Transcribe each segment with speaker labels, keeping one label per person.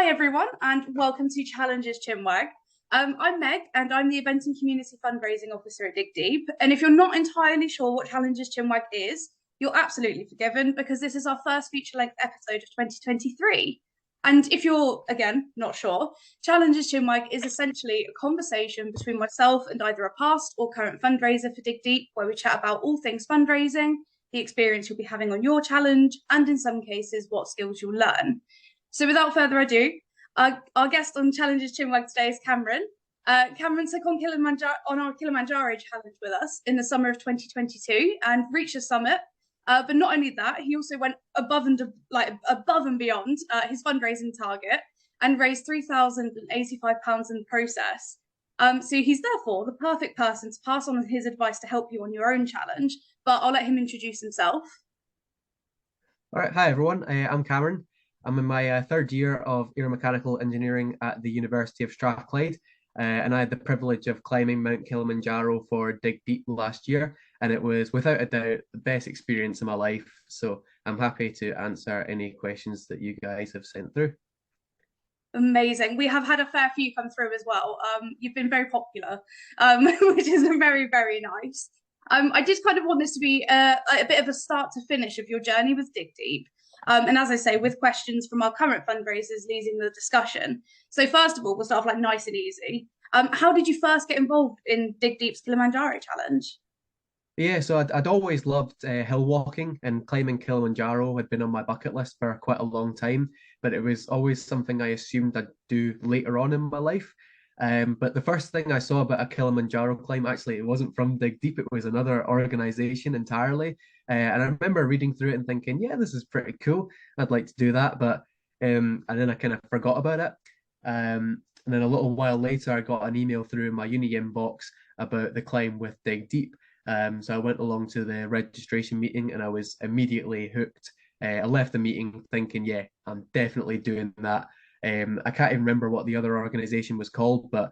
Speaker 1: Hi everyone, and welcome to Challenges Chinwag. I'm Meg, and I'm the Event and Community Fundraising Officer at Dig Deep. And if you're not entirely sure what Challenges Chinwag is, you're absolutely forgiven because this is our first feature-length episode of 2023. And if you're, again, not sure, Challenges Chinwag is essentially a conversation between myself and either a past or current fundraiser for Dig Deep, where we chat about all things fundraising, the experience you'll be having on your challenge, and in some cases, what skills you'll learn. So without further ado, our guest on Challenges Chinwag today is Cameron. Cameron took on our Kilimanjaro challenge with us in the summer of 2022 and reached the summit. But not only that, he also went above and beyond his fundraising target and raised £3,085 in the process. So he's therefore the perfect person to pass on his advice to help you on your own challenge. But I'll let him introduce himself.
Speaker 2: All right, hi everyone. I'm Cameron. I'm in my third year of aeromechanical engineering at the University of Strathclyde, and I had the privilege of climbing Mount Kilimanjaro for Dig Deep last year, and it was without a doubt the best experience of my life. So I'm happy to answer any questions that you guys have sent through.
Speaker 1: Amazing. We have had a fair few come through as well. You've been very popular, which is very, very nice. I did kind of want this to be a bit of a start to finish of your journey with Dig Deep. And as I say, with questions from our current fundraisers leading the discussion. So first of all, we'll start off like nice and easy. How did you first get involved in Dig Deep's Kilimanjaro challenge?
Speaker 2: Yeah, so I'd always loved hill walking, and climbing Kilimanjaro had been on my bucket list for quite a long time, but it was always something I assumed I'd do later on in my life. But the first thing I saw about a Kilimanjaro climb, actually, it wasn't from Dig Deep, it was another organization entirely. And I remember reading through it and thinking, yeah, this is pretty cool. I'd like to do that. But and then I kind of forgot about it. And then a little while later, I got an email through my uni inbox about the climb with Dig Deep. So I went along to the registration meeting and I was immediately hooked. I left the meeting thinking, yeah, I'm definitely doing that. I can't even remember what the other organization was called, but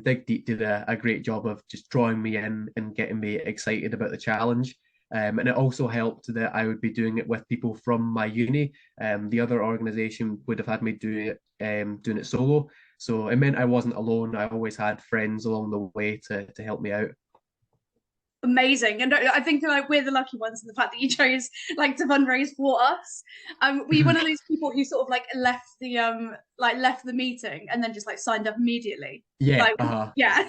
Speaker 2: Dig Deep did a great job of just drawing me in and getting me excited about the challenge. And it also helped that I would be doing it with people from my uni. The other organization would have had me doing it solo. So it meant I wasn't alone. I always had friends along the way to help me out.
Speaker 1: Amazing. And I think like we're the lucky ones in the fact that you chose like to fundraise for us. Were you one of those people who sort of like left the meeting and then just like signed up immediately?
Speaker 2: Yeah,
Speaker 1: Like yeah.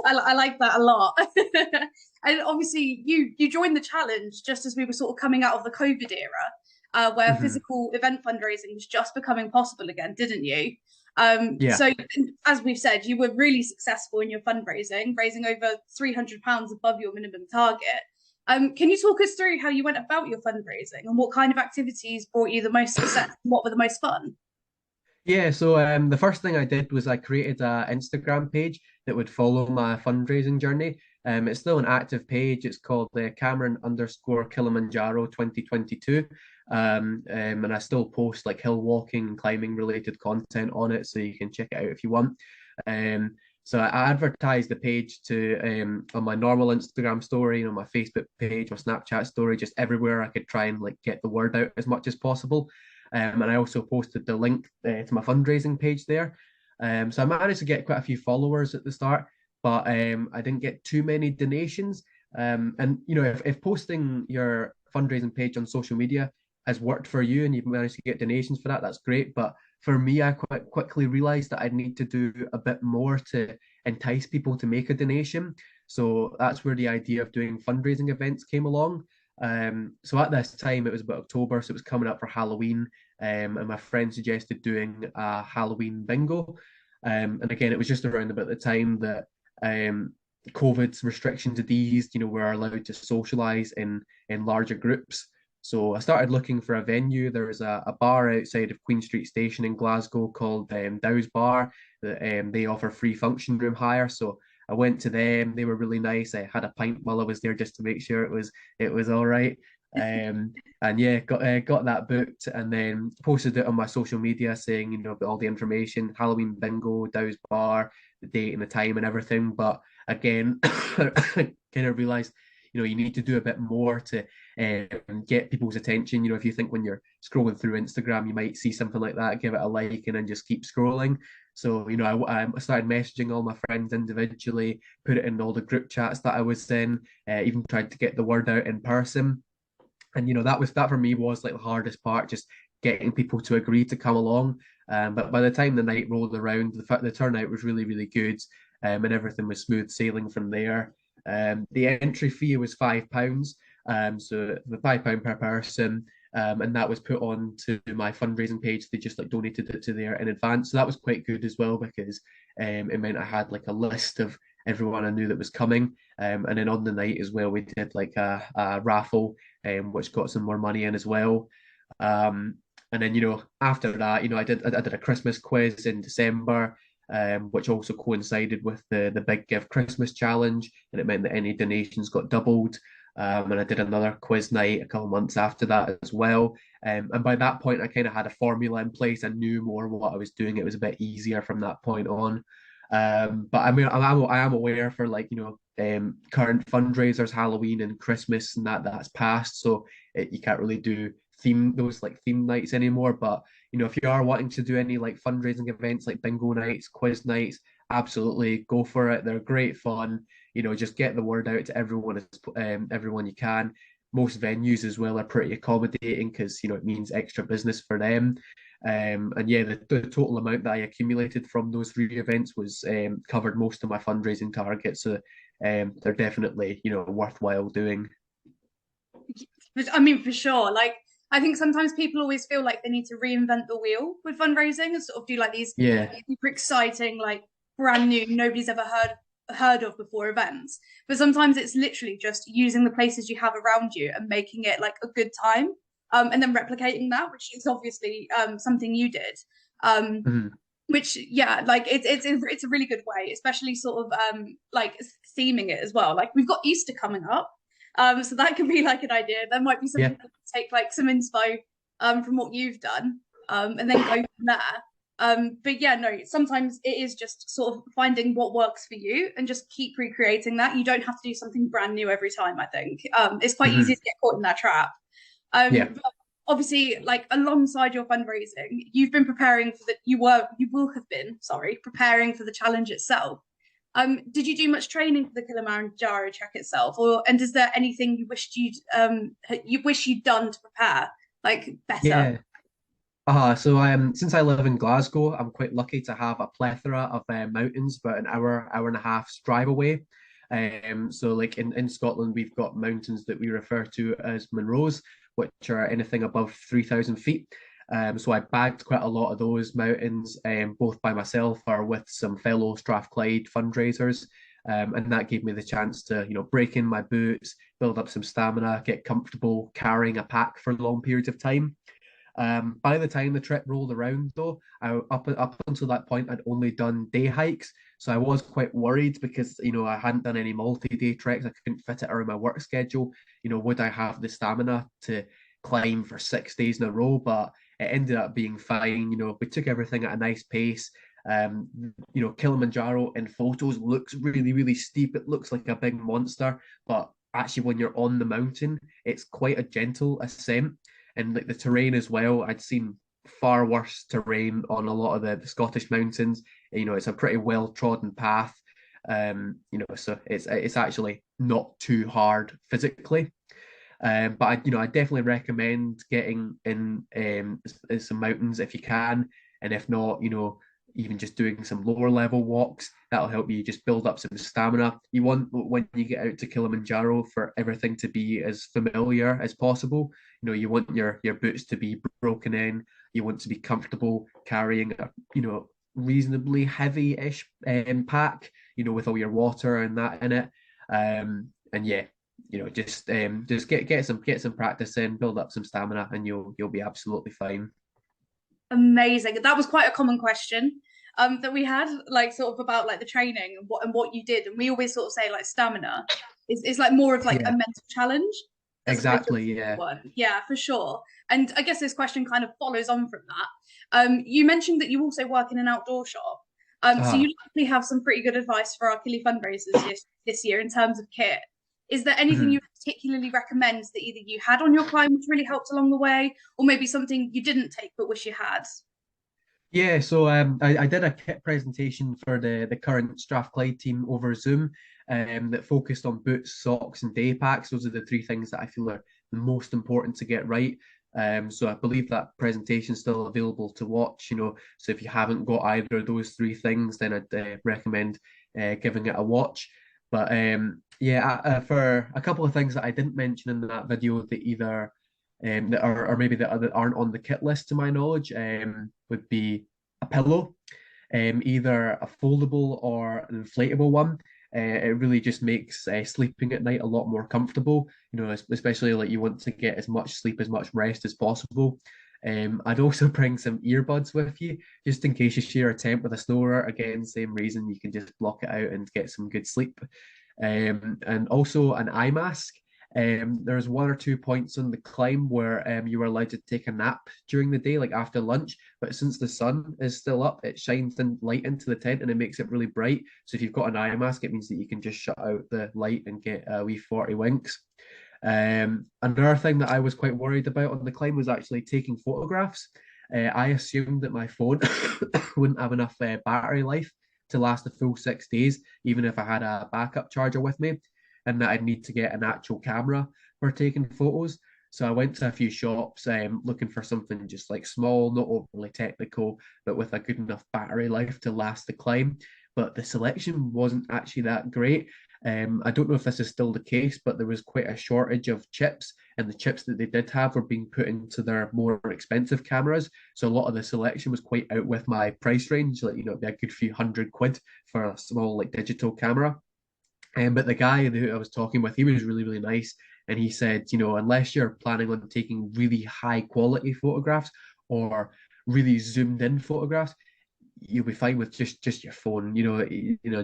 Speaker 1: I like that a lot. And obviously you joined the challenge just as we were sort of coming out of the COVID era, where
Speaker 2: Mhm.
Speaker 1: physical event fundraising was just becoming possible again, didn't you?
Speaker 2: Yeah.
Speaker 1: So as we've said, you were really successful in your fundraising, raising over £300 above your minimum target. Can you talk us through how you went about your fundraising and what kind of activities brought you the most success and what were the most fun?
Speaker 2: Yeah, so the first thing I did was I created a Instagram page that would follow my fundraising journey. It's still an active page. It's called the Cameron underscore Kilimanjaro 2022. And I still post like hill walking and climbing related content on it, so you can check it out if you want. So I advertised the page to on my normal Instagram story, on my Facebook page, my Snapchat story, just everywhere I could try and like get the word out as much as possible. And I also posted the link to my fundraising page there. So I managed to get quite a few followers at the start, but I didn't get too many donations. And you know, if posting your fundraising page on social media has worked for you and you've managed to get donations for that, that's great. But for me, I quite quickly realized that I'd need to do a bit more to entice people to make a donation. So that's where the idea of doing fundraising events came along. So at this time, it was about October, so it was coming up for Halloween, and my friend suggested doing a Halloween bingo. And again, it was just around about the time that COVID's restrictions had eased. You know, we're allowed to socialize in larger groups. So I started looking for a venue. There was a bar outside of Queen Street Station in Glasgow called Dow's Bar. That they offer free function room hire. So I went to them. They were really nice. I had a pint while I was there just to make sure it was all right. And yeah, got that booked and then posted it on my social media saying, you know, about all the information, Halloween bingo, Dow's Bar, the date and the time and everything. But again, kind of realized you need to do a bit more to get people's attention. If you think when you're scrolling through Instagram, you might see something like that, give it a like, and then just keep scrolling. So, I started messaging all my friends individually, put it in all the group chats that I was in, even tried to get the word out in person. And that for me was like the hardest part, just getting people to agree to come along. But by the time the night rolled around, the turnout was really, really good, and everything was smooth sailing from there. The entry fee was £5, so the £5 per person, and that was put on to my fundraising page. They just like donated it to there in advance, so that was quite good as well because it meant I had like a list of everyone I knew that was coming. And then on the night as well, we did like a raffle, which got some more money in as well. And then after that, I did a Christmas quiz in December, which also coincided with the Big Give Christmas challenge, and it meant that any donations got doubled. And I did another quiz night a couple of months after that as well. And by that point, I kind of had a formula in place. I knew more what I was doing. It was a bit easier from that point on. But I mean, I am aware for like current fundraisers, Halloween and Christmas, and that's passed, so you can't really do those like theme nights anymore. But if you are wanting to do any like fundraising events like bingo nights, quiz nights, absolutely go for it. They're great fun. Just get the word out to everyone you can. Most venues as well are pretty accommodating because it means extra business for them. And yeah, the total amount that I accumulated from those three events was covered most of my fundraising targets. So they're definitely worthwhile doing.
Speaker 1: I mean, for sure. Like, I think sometimes people always feel like they need to reinvent the wheel with fundraising and sort of do like these
Speaker 2: Yeah,
Speaker 1: super exciting, like brand new, nobody's ever heard of before events. But sometimes it's literally just using the places you have around you and making it like a good time, and then replicating that, which is obviously something you did. Um,
Speaker 2: mhm.
Speaker 1: which yeah, like it's a really good way, especially sort of like theming it as well. Like we've got Easter coming up, so that could be like an idea. There might be some
Speaker 2: Yeah,
Speaker 1: people who take like some inspo from what you've done, and then go from there. But yeah, no, sometimes it is just sort of finding what works for you and just keep recreating that. You don't have to do something brand new every time, I think. It's quite easy
Speaker 2: mhm.
Speaker 1: to get caught in that trap.
Speaker 2: Yeah,
Speaker 1: But obviously, like alongside your fundraising, you've been preparing for the you will have been, sorry, preparing for the challenge itself. Did you do much training for the Kilimanjaro trek itself, or and is there anything you wish you'd done to prepare like better?
Speaker 2: yeah. So since I live in Glasgow, I'm quite lucky to have a plethora of mountains, about an hour and a half's drive away. So like in Scotland, we've got mountains that we refer to as Munros, which are anything above 3,000 feet. So I bagged quite a lot of those mountains, both by myself or with some fellow Strathclyde fundraisers. And that gave me the chance to, break in my boots, build up some stamina, get comfortable carrying a pack for long periods of time. By the time the trip rolled around, though, up until that point, I'd only done day hikes, so I was quite worried because I hadn't done any multi-day treks. I couldn't fit it around my work schedule. Would I have the stamina to climb for 6 days in a row? But it ended up being fine. We took everything at a nice pace. Kilimanjaro in photos looks really, really steep. It looks like a big monster, but actually, when you're on the mountain, it's quite a gentle ascent, and like the terrain as well. I'd seen far worse terrain on a lot of the Scottish mountains. It's a pretty well trodden path. So it's actually not too hard physically. But I definitely recommend getting in some mountains if you can, and if not, even just doing some lower level walks. That'll help you just build up some stamina. You want when you get out to Kilimanjaro for everything to be as familiar as possible. You want your boots to be broken in. You want to be comfortable carrying a reasonably heavy-ish pack. With all your water and that in it. And yeah, just get some practice in, build up some stamina, and you'll be absolutely fine.
Speaker 1: Amazing. That was quite a common question that we had, like sort of about like the training and what you did. And we always sort of say like stamina is like more of like a
Speaker 2: Yeah,
Speaker 1: mental challenge as opposed to a
Speaker 2: exactly.
Speaker 1: physical
Speaker 2: Yeah,
Speaker 1: one. Yeah, for sure. And I guess this question kind of follows on from that. You mentioned that you also work in an outdoor shop. So
Speaker 2: uh,
Speaker 1: you likely have some pretty good advice for our Killy fundraisers this year in terms of kit. Is there anything you particularly recommend that either you had on your climb which really helped along the way, or maybe something you didn't take but wish you had?
Speaker 2: Yeah, so I did a kit presentation for the current Strathclyde team over Zoom, that focused on boots, socks, and day packs. Those are the three things that I feel are the most important to get right. So I believe that presentation is still available to watch. So if you haven't got either of those three things, then I'd recommend giving it a watch. But yeah, for a couple of things that I didn't mention in that video that either that are or maybe that aren't on the kit list to my knowledge, would be a pillow, either a foldable or an inflatable one. It really just makes sleeping at night a lot more comfortable. Especially like you want to get as much sleep, as much rest as possible. I'd also bring some earbuds with you, just in case you share a tent with a snorer. Again, same reason, you can just block it out and get some good sleep. And also an eye mask. There's one or two points on the climb where you were allowed to take a nap during the day, like after lunch. But since the sun is still up, it shines light into the tent and it makes it really bright. So if you've got an eye mask, it means that you can just shut out the light and get a wee 40 winks. Another thing that I was quite worried about on the climb was actually taking photographs. I assumed that my phone wouldn't have enough battery life to last a full 6 days, even if I had a backup charger with me, and that I'd need to get an actual camera for taking photos. So I went to a few shops looking for something just like small, not overly technical, but with a good enough battery life to last the climb. But the selection wasn't actually that great. I don't know if this is still the case, but there was quite a shortage of chips, and the chips that they did have were being put into their more expensive cameras. So a lot of the selection was quite out with my price range, like it'd be a good few £100 for a small like digital camera. But the guy who I was talking with, he was really, really nice. And he said, unless you're planning on taking really high quality photographs or really zoomed in photographs, you'll be fine with just your phone.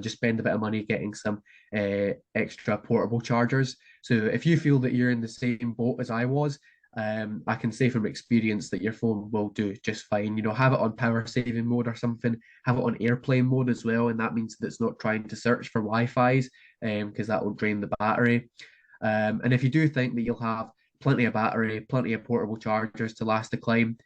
Speaker 2: Just spend a bit of money getting some extra portable chargers. So if you feel that you're in the same boat as I was, I can say from experience that your phone will do just fine. Have it on power saving mode or something. Have it on airplane mode as well, and that means that it's not trying to search for Wi-Fi's, because that will drain the battery. And if you do think that you'll have plenty of battery, plenty of portable chargers to last the climb,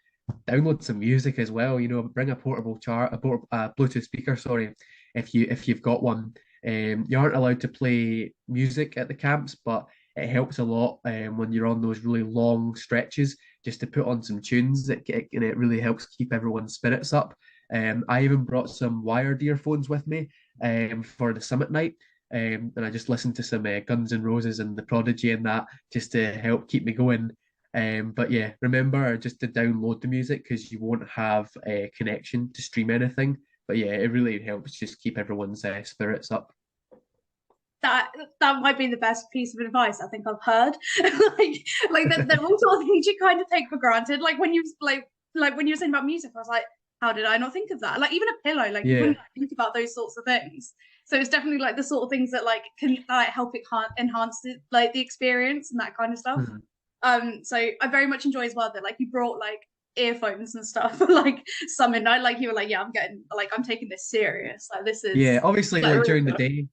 Speaker 2: download some music as well. Bring a Bluetooth speaker. Sorry, if you've got one. You aren't allowed to play music at the camps, but it helps a lot when you're on those really long stretches. Just to put on some tunes, and it really helps keep everyone's spirits up. I even brought some wired earphones with me for the summit night. And I just listened to some Guns N' Roses and The Prodigy and that, just to help keep me going. But yeah, remember just to download the music, because you won't have a connection to stream anything. But yeah, it really helps just keep everyone's spirits up.
Speaker 1: That might be the best piece of advice I think I've heard. like they're all sort of things you kind of take for granted. Like when you when you were saying about music, I was like, how did I not think of that? Like even a pillow, like you
Speaker 2: Yeah.
Speaker 1: wouldn't think about those sorts of things. So it's definitely like the sort of things that like can like help it enhance the experience and that kind of stuff.
Speaker 2: Mhm.
Speaker 1: So I very much enjoy as well that like you brought like earphones and stuff like some midnight, like you were like, yeah, I'm taking this serious. Like this
Speaker 2: Yeah,
Speaker 1: is
Speaker 2: obviously,
Speaker 1: like
Speaker 2: like
Speaker 1: real
Speaker 2: during the
Speaker 1: good.
Speaker 2: day,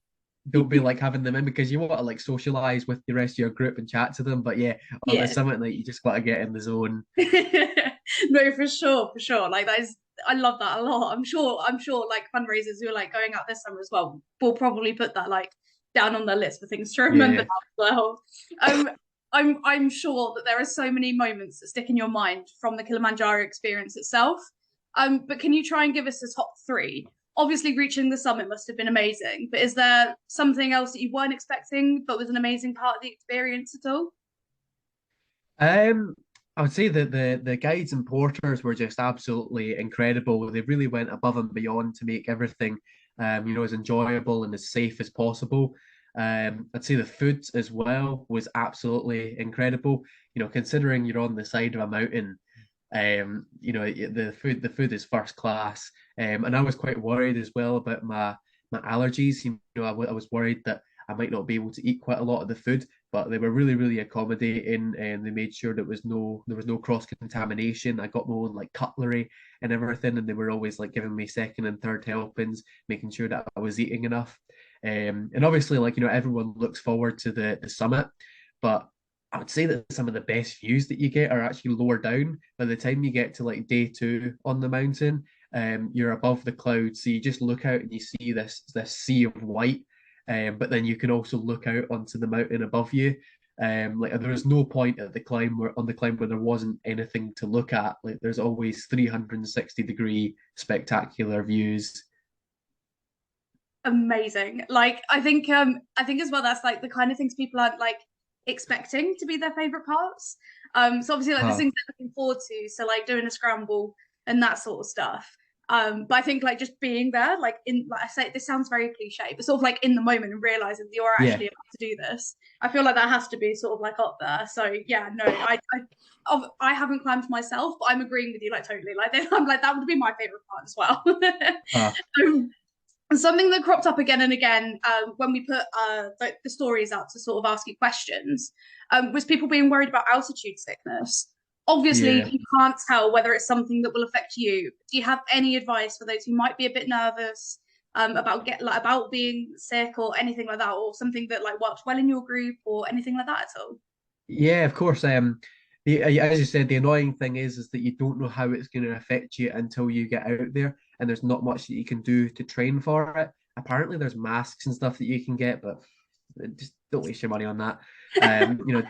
Speaker 2: don't be like having them in, because you want to like socialize with the rest of your group and chat to them. But yeah, on the
Speaker 1: Yeah.
Speaker 2: summit night, you just got to get in the zone.
Speaker 1: No, for sure, for sure. Like that is, I love that a lot. I'm sure like fundraisers who are like going out this summer as well will probably put that like down on their list for things to remember
Speaker 2: Yeah.
Speaker 1: as well. Um, I'm sure that there are so many moments that stick in your mind from the Kilimanjaro experience itself. But can you try and give us a top three? Obviously, reaching the summit must have been amazing, but is there something else that you weren't expecting but was an amazing part of the experience at all?
Speaker 2: Um, I would say that the guides and porters were just absolutely incredible. They really went above and beyond to make everything, as enjoyable and as safe as possible. I'd say the food as well was absolutely incredible. Considering you're on the side of a mountain, the food is first class. And I was quite worried as well about my allergies. I was worried that I might not be able to eat quite a lot of the food, but they were really, really accommodating, and they made sure there was no cross contamination. I got my own like cutlery and everything, and they were always like giving me second and third helpings, making sure that I was eating enough. And obviously, like, everyone looks forward to the summit, but I would say that some of the best views that you get are actually lower down. By the time you get to like day two on the mountain, you're above the clouds, so you just look out and you see this sea of white. But then you can also look out onto the mountain above you. Like there was no point at the climb where on the climb where there wasn't anything to look at. Like there's always 360-degree spectacular views.
Speaker 1: Amazing. Like I think as well that's like the kind of things people aren't like expecting to be their favorite parts. So obviously like there's
Speaker 2: Uh,
Speaker 1: things they're looking forward to, so like doing a scramble and that sort of stuff. But I think like just being there, like in like I say, this sounds very cliche, but sort of like in the moment and realizing that you're
Speaker 2: yeah,
Speaker 1: actually about to do this, I feel like that has to be sort of like up there. So yeah, no, I haven't climbed myself, but I'm agreeing with you like totally. Like I'm like that would be my favorite part as well.
Speaker 2: uh,
Speaker 1: um, something that cropped up again and again when we put the stories out to sort of ask you questions was people being worried about altitude sickness. Obviously,
Speaker 2: yeah.
Speaker 1: you can't tell whether it's something that will affect you. Do you have any advice for those who might be a bit nervous about being sick or anything like that, or something that like worked well in your group or anything like that at all?
Speaker 2: Yeah, of course. As you said, the annoying thing is that you don't know how it's going to affect you until you get out there, and there's not much that you can do to train for it. Apparently, there's masks and stuff that you can get, but just don't waste your money on that. You know,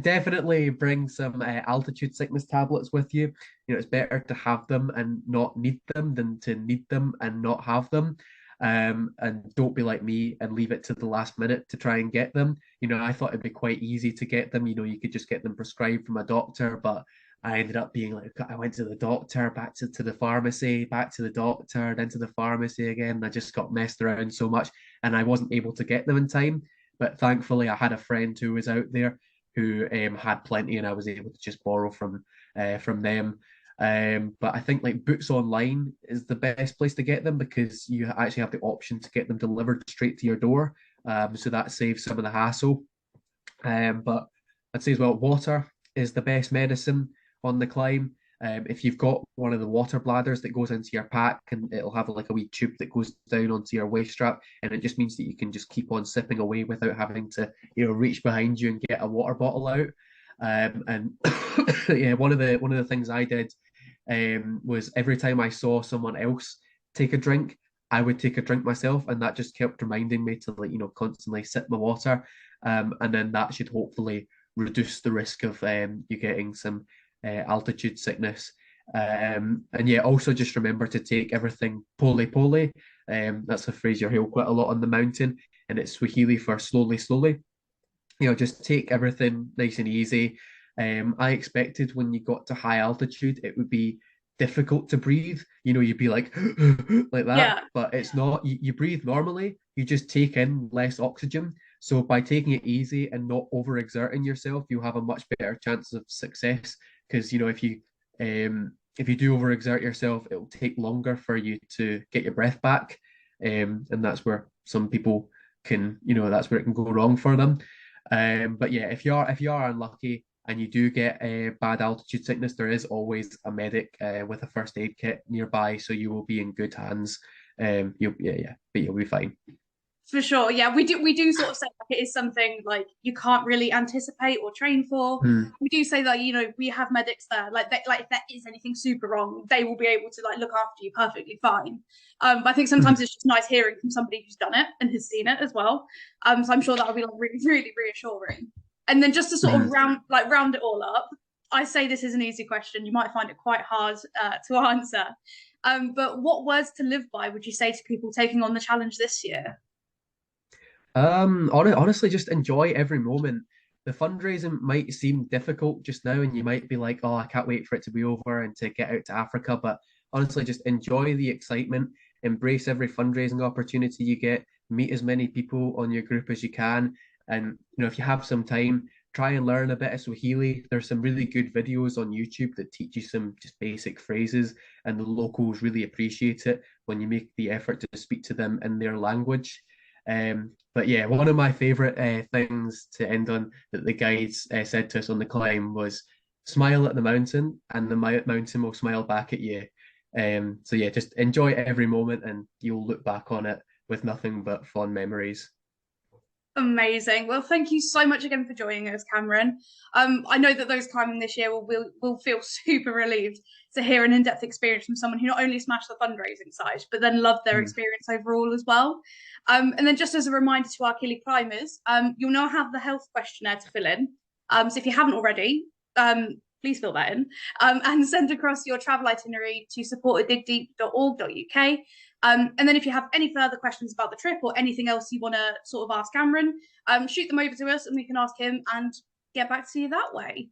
Speaker 2: definitely bring some altitude sickness tablets with you. It's better to have them and not need them than to need them and not have them. And don't be like me and leave it to the last minute to try and get them. I thought it'd be quite easy to get them. You could just get them prescribed from a doctor, but I ended up being like, I went to the doctor, back to the pharmacy, back to the doctor, then to the pharmacy again. I just got messed around so much and I wasn't able to get them in time. But thankfully, I had a friend who was out there who had plenty, and I was able to just borrow from them. But I think like Boots Online is the best place to get them because you actually have the option to get them delivered straight to your door. So that saves some of the hassle. But I'd say as well, water is the best medicine on the climb. If you've got one of the water bladders that goes into your pack and it'll have like a wee tube that goes down onto your waist strap, and it just means that you can just keep on sipping away without having to, reach behind you and get a water bottle out. And yeah, one of the things I did was every time I saw someone else take a drink, I would take a drink myself, and that just kept reminding me to like constantly sip my water, and then that should hopefully reduce the risk of you getting some altitude sickness. And yeah, also just remember to take everything pole pole. That's a phrase you hear quite a lot on the mountain, and it's Swahili for slowly, slowly. Just take everything nice and easy. I expected when you got to high altitude, it would be difficult to breathe. You'd be like like that,
Speaker 1: Yeah.
Speaker 2: but it's not. You breathe normally. You just take in less oxygen. So by taking it easy and not overexerting yourself, you have a much better chance of success. Because if you do overexert yourself, it will take longer for you to get your breath back, and that's where some people can, that's where it can go wrong for them. But yeah, if you are unlucky and you do get a bad altitude sickness, there is always a medic with a first aid kit nearby, so you will be in good hands. But you'll be fine.
Speaker 1: For sure. Yeah, we do sort of say like it is something like you can't really anticipate or train for.
Speaker 2: Hmm.
Speaker 1: We do say that, we have medics there. Like if there is anything super wrong, they will be able to like look after you perfectly fine. But I think sometimes it's just nice hearing from somebody who's done it and has seen it as well. So I'm sure that will be like really, really reassuring. And then just to sort of
Speaker 2: Hmm.
Speaker 1: round it all up, I say this is an easy question. You might find it quite hard to answer. But what words to live by would you say to people taking on the challenge this year?
Speaker 2: Honestly, just enjoy every moment. The fundraising might seem difficult just now, and you might be like, "Oh, I can't wait for it to be over and to get out to Africa." But honestly, just enjoy the excitement, embrace every fundraising opportunity you get, meet as many people on your group as you can, and if you have some time, try and learn a bit of Swahili. There's some really good videos on YouTube that teach you some just basic phrases, and the locals really appreciate it when you make the effort to speak to them in their language. But yeah, one of my favorite things to end on that the guides said to us on the climb was smile at the mountain and the mountain will smile back at you. So yeah, just enjoy every moment and you'll look back on it with nothing but fond memories.
Speaker 1: Amazing. Well, thank you so much again for joining us, Cameron. I know that those climbing this year will feel super relieved to hear an in-depth experience from someone who not only smashed the fundraising side, but then loved their
Speaker 2: Mm.
Speaker 1: experience overall as well. And then just as a reminder to our Kili climbers, you'll now have the health questionnaire to fill in. So if you haven't already, please fill that in and send across your travel itinerary to support@digdeep.org.uk. And then if you have any further questions about the trip or anything else you want to sort of ask Cameron, shoot them over to us and we can ask him and get back to you that way.